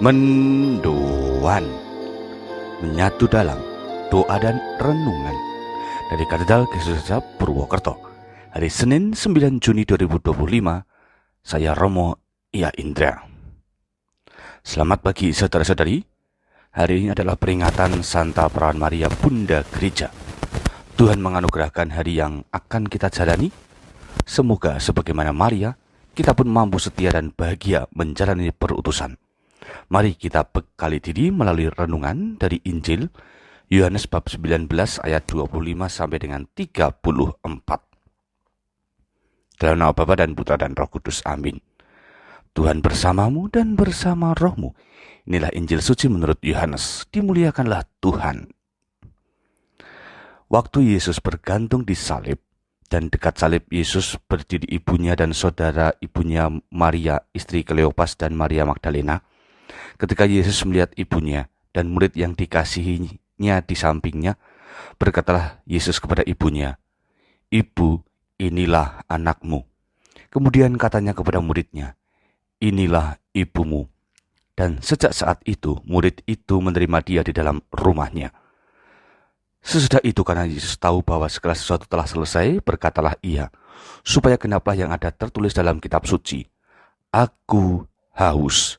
Mendoan menyatu dalam doa dan renungan dari Katedral Kristus Purwokerto. Hari Senin 9 Juni 2025, saya Romo Ia Indra. Selamat pagi saudara-saudari. Hari ini adalah peringatan Santa Perawan Maria Bunda Gereja. Tuhan menganugerahkan hari yang akan kita jalani. Semoga sebagaimana Maria, kita pun mampu setia dan bahagia menjalani perutusan. Mari kita bekali diri melalui renungan dari Injil Yohanes bab 19 ayat 25 sampai dengan 34. Dalam nama Bapa dan Putra dan Roh Kudus, amin. Tuhan bersamamu dan bersama rohmu. Inilah Injil suci menurut Yohanes. Dimuliakanlah Tuhan. Waktu Yesus bergantung di salib, dan dekat salib Yesus berdiri ibunya dan saudara ibunya Maria, istri Kleopas dan Maria Magdalena. Ketika Yesus melihat ibunya dan murid yang dikasihinya di sampingnya, berkatalah Yesus kepada ibunya, "Ibu, inilah anakmu." Kemudian katanya kepada muridnya, "Inilah ibumu." Dan sejak saat itu, murid itu menerima dia di dalam rumahnya. Sesudah itu, karena Yesus tahu bahwa segala sesuatu telah selesai, berkatalah ia, supaya genaplah yang ada tertulis dalam kitab suci, "Aku haus."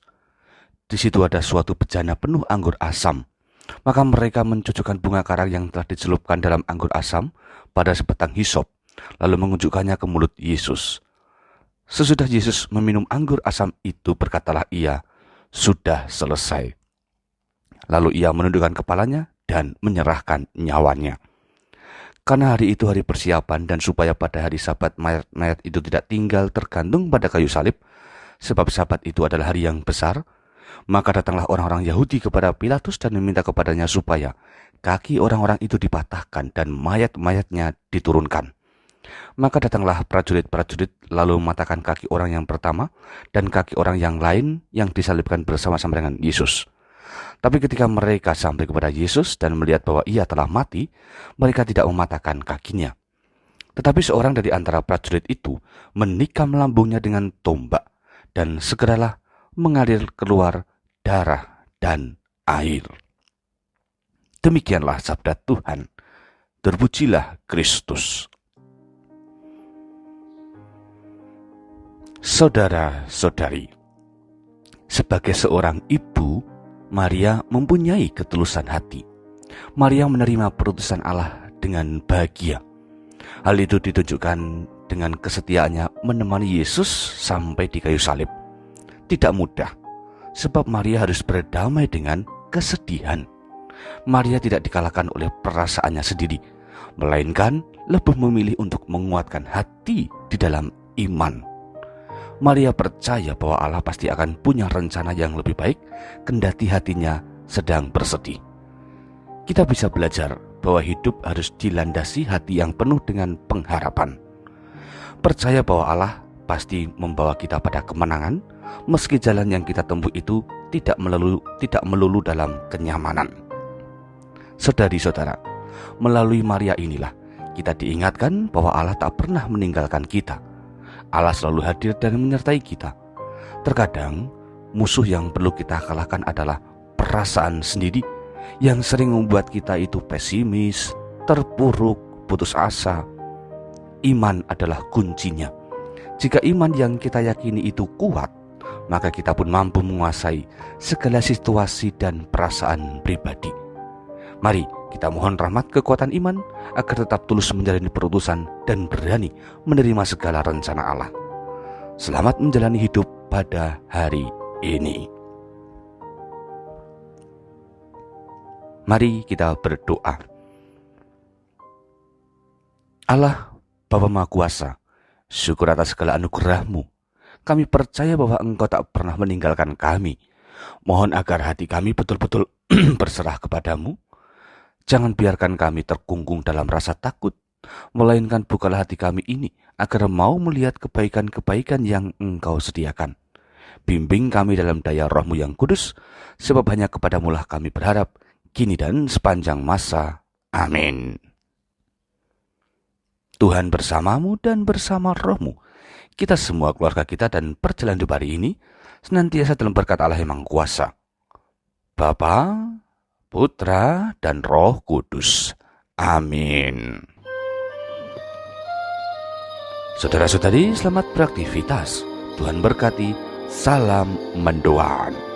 Di situ ada suatu bejana penuh anggur asam. Maka mereka mencucukkan bunga karang yang telah dicelupkan dalam anggur asam pada sebatang hisop, lalu mengunjukkannya ke mulut Yesus. Sesudah Yesus meminum anggur asam itu, berkatalah ia, "Sudah selesai." Lalu ia menundukkan kepalanya dan menyerahkan nyawanya. Karena hari itu hari persiapan, dan supaya pada hari Sabat mayat itu tidak tinggal tergantung pada kayu salib, sebab Sabat itu adalah hari yang besar, maka datanglah orang-orang Yahudi kepada Pilatus dan meminta kepadanya supaya kaki orang-orang itu dipatahkan dan mayat-mayatnya diturunkan. Maka datanglah prajurit-prajurit lalu mematahkan kaki orang yang pertama dan kaki orang yang lain yang disalibkan bersama-sama dengan Yesus. Tapi ketika mereka sampai kepada Yesus dan melihat bahwa ia telah mati, mereka tidak mematahkan kakinya. Tetapi seorang dari antara prajurit itu menikam lambungnya dengan tombak, dan segeralah mengalir keluar darah dan air. Demikianlah sabda Tuhan. Terpujilah Kristus. Saudara-saudari, sebagai seorang ibu, Maria mempunyai ketulusan hati. Maria menerima perutusan Allah dengan bahagia. Hal itu ditunjukkan dengan kesetiaannya menemani Yesus sampai di kayu salib. Tidak mudah, sebab Maria harus berdamai dengan kesedihan. Maria tidak dikalahkan oleh perasaannya sendiri, melainkan lebih memilih untuk menguatkan hati di dalam iman. Maria percaya bahwa Allah pasti akan punya rencana yang lebih baik, kendati hatinya sedang bersedih. Kita bisa belajar bahwa hidup harus dilandasi hati yang penuh dengan pengharapan. Percaya bahwa Allah pasti membawa kita pada kemenangan, meski jalan yang kita tempuh itu tidak melulu dalam kenyamanan. Saudari-saudara, melalui Maria inilah kita diingatkan bahwa Allah tak pernah meninggalkan kita. Allah selalu hadir dan menyertai kita. Terkadang, musuh yang perlu kita kalahkan adalah perasaan sendiri yang sering membuat kita itu pesimis, terpuruk, putus asa. Iman adalah kuncinya. Jika iman yang kita yakini itu kuat, maka kita pun mampu menguasai segala situasi dan perasaan pribadi. Mari kita mohon rahmat kekuatan iman agar tetap tulus menjalani perutusan dan berani menerima segala rencana Allah. Selamat menjalani hidup pada hari ini. Mari kita berdoa. Allah, Bapa Maha Kuasa, syukur atas segala anugerah-Mu. Kami percaya bahwa Engkau tak pernah meninggalkan kami. Mohon agar hati kami betul-betul berserah kepadamu. Jangan biarkan kami terkungkung dalam rasa takut, melainkan bukalah hati kami ini agar mau melihat kebaikan-kebaikan yang Engkau sediakan. Bimbing kami dalam daya Roh-Mu yang kudus, sebab hanya kepadamu-lah kami berharap, kini dan sepanjang masa. Amin. Tuhan bersamamu dan bersama rohmu. Kita semua, keluarga kita dan perjalanan hidup hari ini senantiasa dalam berkat Allah yang Maha Kuasa. Bapa, Putra, dan Roh Kudus. Amin. Saudara-saudari, selamat beraktivitas. Tuhan berkati. Salam mendoan.